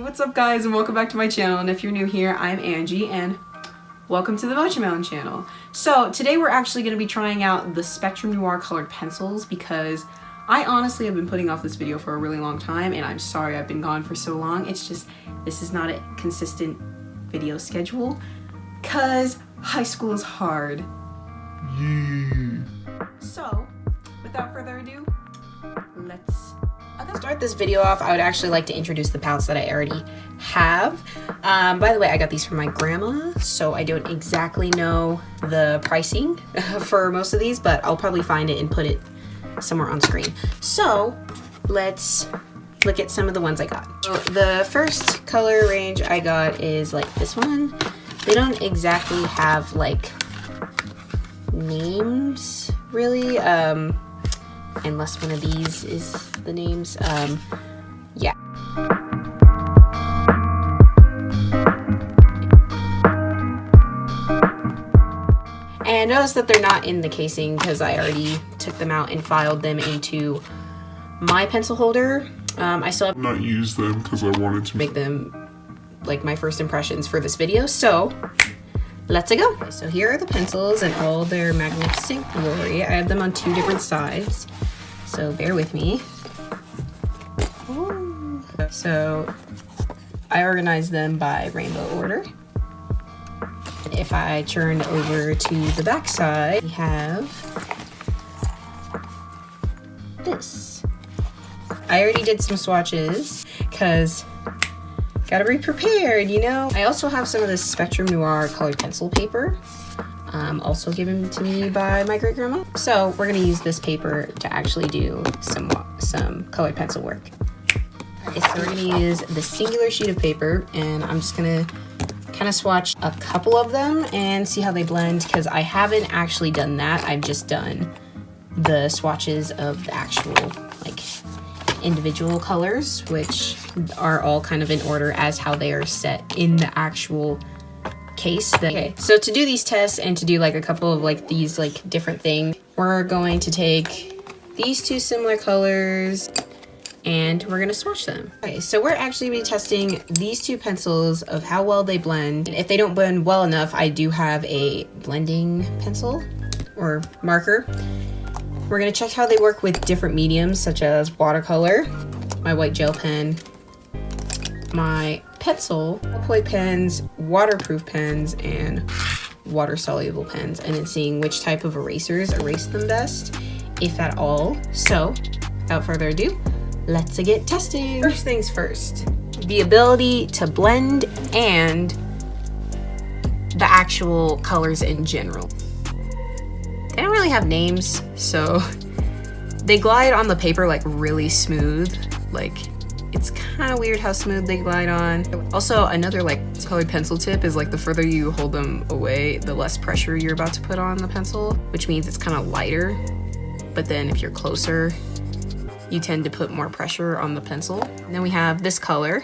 What's up guys, and welcome back to my channel. And if you're new here, I'm Angie and welcome to the Mochimelon channel. So today we're actually going to be trying out the Spectrum Noir colored pencils because I honestly have been putting off this video for a really long time, and I'm sorry I've been gone for so long. It's just, this is not a consistent video schedule because high school is hard. Yeah. So without further ado, let's start this video off. I would actually like to introduce the palettes that I already have. By the way, I got these from my grandma, so I don't exactly know the pricing for most of these, but I'll probably find it and put it somewhere on screen. So let's look at some of the ones I got. So the first color range I got is like this one. They don't exactly have like names really, unless one of these is the names. Yeah. And notice that they're not in the casing because I already took them out and filed them into my pencil holder. I still have not used them because I wanted to make them like my first impressions for this video. So let's go. Okay, so here are the pencils in all their magnificent glory. I have them on two different sides, so bear with me. Ooh. So I organized them by rainbow order. If I turn over to the back side, we have this. I already did some swatches because gotta be prepared, you know? I also have some of this Spectrum Noir colored pencil paper, also given to me by my great grandma. So we're gonna use this paper to actually do some colored pencil work. Okay, so we're gonna use the singular sheet of paper, and I'm just gonna kind of swatch a couple of them and see how they blend, because I haven't actually done that. I've just done the swatches of the actual like individual colors, which are all kind of in order as how they are set in the actual case. Okay, so to do these tests and to do like a couple of like these like different things, we're going to take these two similar colors and we're gonna swatch them. Okay, so we're actually gonna be testing these two pencils of how well they blend. If they don't blend well enough, I do have a blending pencil or marker. We're gonna check how they work with different mediums such as watercolor, my white gel pen, my pencil, ballpoint pens, waterproof pens, and water-soluble pens, and then seeing which type of erasers erase them best, if at all. So, without further ado, let's get testing. First things first, the ability to blend and the actual colors in general. They don't really have names, so they glide on the paper like really smooth. Like, it's kind of weird how smooth they glide on. Also, another like colored pencil tip is like the further you hold them away, the less pressure you're about to put on the pencil, which means it's kind of lighter. But then if you're closer, you tend to put more pressure on the pencil. And then we have this color.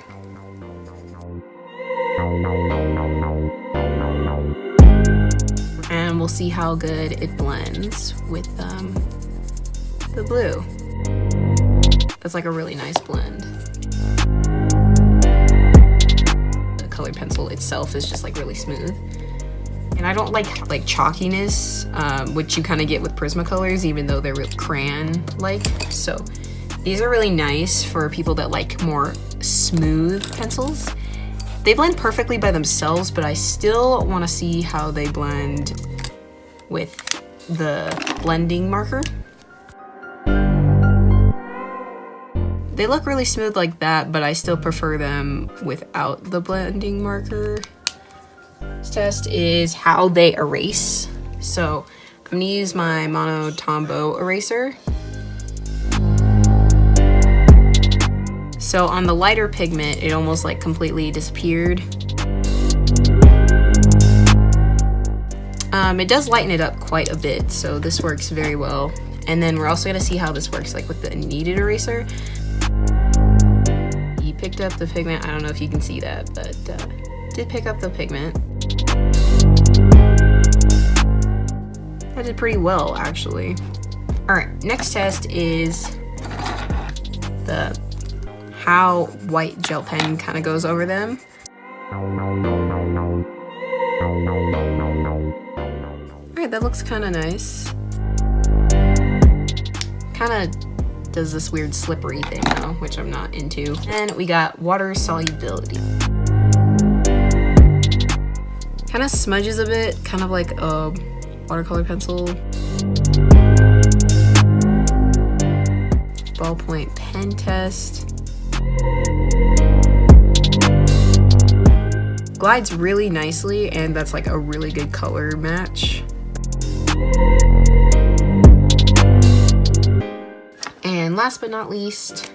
And we'll see how good it blends with the blue. That's like a really nice blend. The colored pencil itself is just like really smooth. And I don't like chalkiness, which you kind of get with Prismacolors, even though they're real crayon-like. So these are really nice for people that like more smooth pencils. They blend perfectly by themselves, but I still want to see how they blend with the blending marker. They look really smooth like that, but I still prefer them without the blending marker. This test is how they erase. So I'm gonna use my Mono Tombow eraser. So on the lighter pigment, it almost like completely disappeared. It does lighten it up quite a bit, so this works very well. And then we're also gonna see how this works like with the kneaded eraser. He picked up the pigment. I don't know if you can see that, but did pick up the pigment. I did pretty well, actually. All right, next test is the how white gel pen kind of goes over them. Alright, that looks kind of nice. Kind of does this weird slippery thing though, which I'm not into. And we got water solubility. Kind of smudges a bit, kind of like a watercolor pencil. Ballpoint pen test. Glides really nicely, and that's like a really good color match. And last but not least,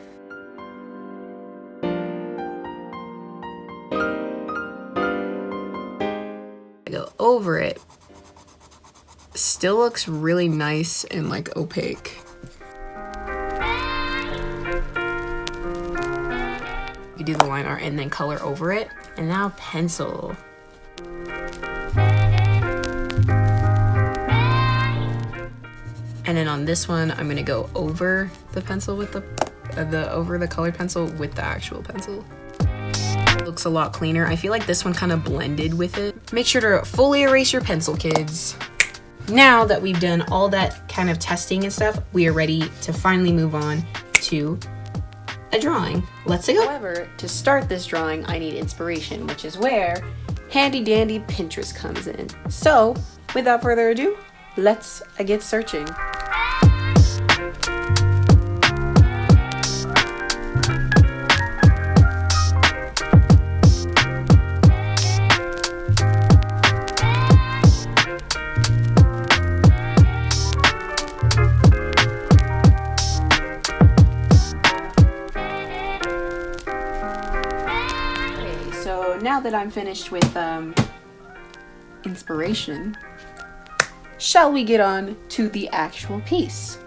I go over it. Still looks really nice and like opaque. You do the line art and then color over it. And now pencil. And then on this one, I'm gonna go over the pencil with over the colored pencil with the actual pencil. Looks a lot cleaner. I feel like this one kind of blended with it. Make sure to fully erase your pencil, kids. Now that we've done all that kind of testing and stuff, we are ready to finally move on to a drawing. Let's go. However, to start this drawing, I need inspiration, which is where handy dandy Pinterest comes in. So, without further ado, let's get searching. Now that I'm finished with inspiration, shall we get on to the actual piece?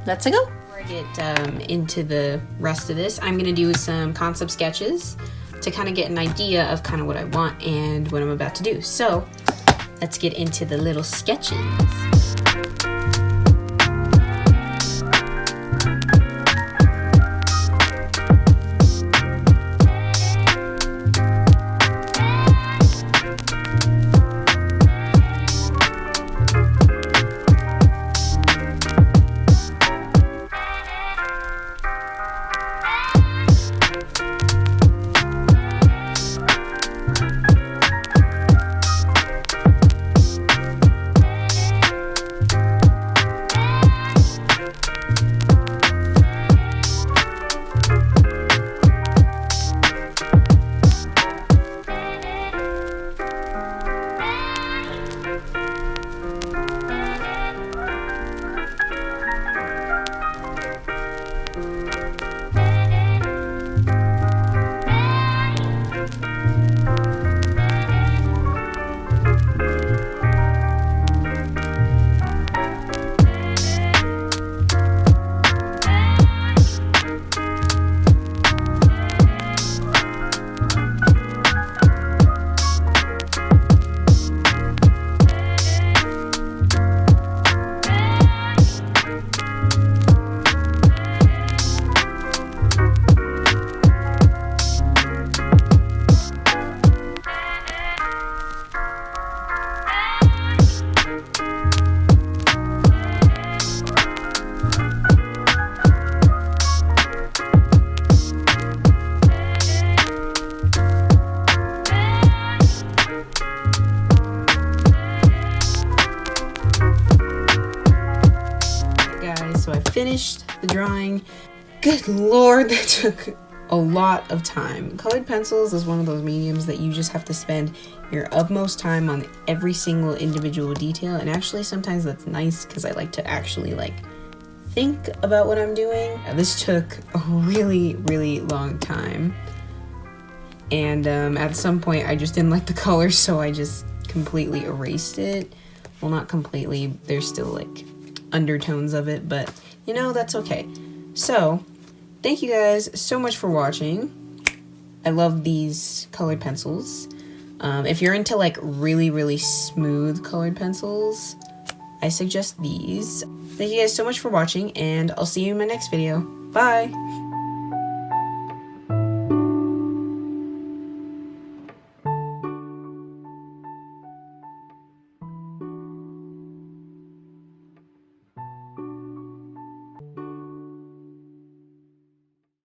Let's go. Before I get into the rest of this, I'm gonna do some concept sketches to kind of get an idea of kind of what I want and what I'm about to do. So let's get into the little sketches. So I finished the drawing. Good lord, that took a lot of time. Colored pencils is one of those mediums that you just have to spend your utmost time on every single individual detail, and actually sometimes that's nice because I like to actually like think about what I'm doing. This took a really long time, and at some point I just didn't like the colors, so I just completely erased it. Well, not completely, there's still like undertones of it, but you know, that's okay. So thank you guys so much for watching. I love these colored pencils. If you're into like really smooth colored pencils, I suggest these. Thank you guys so much for watching, and I'll see you in my next video. Bye!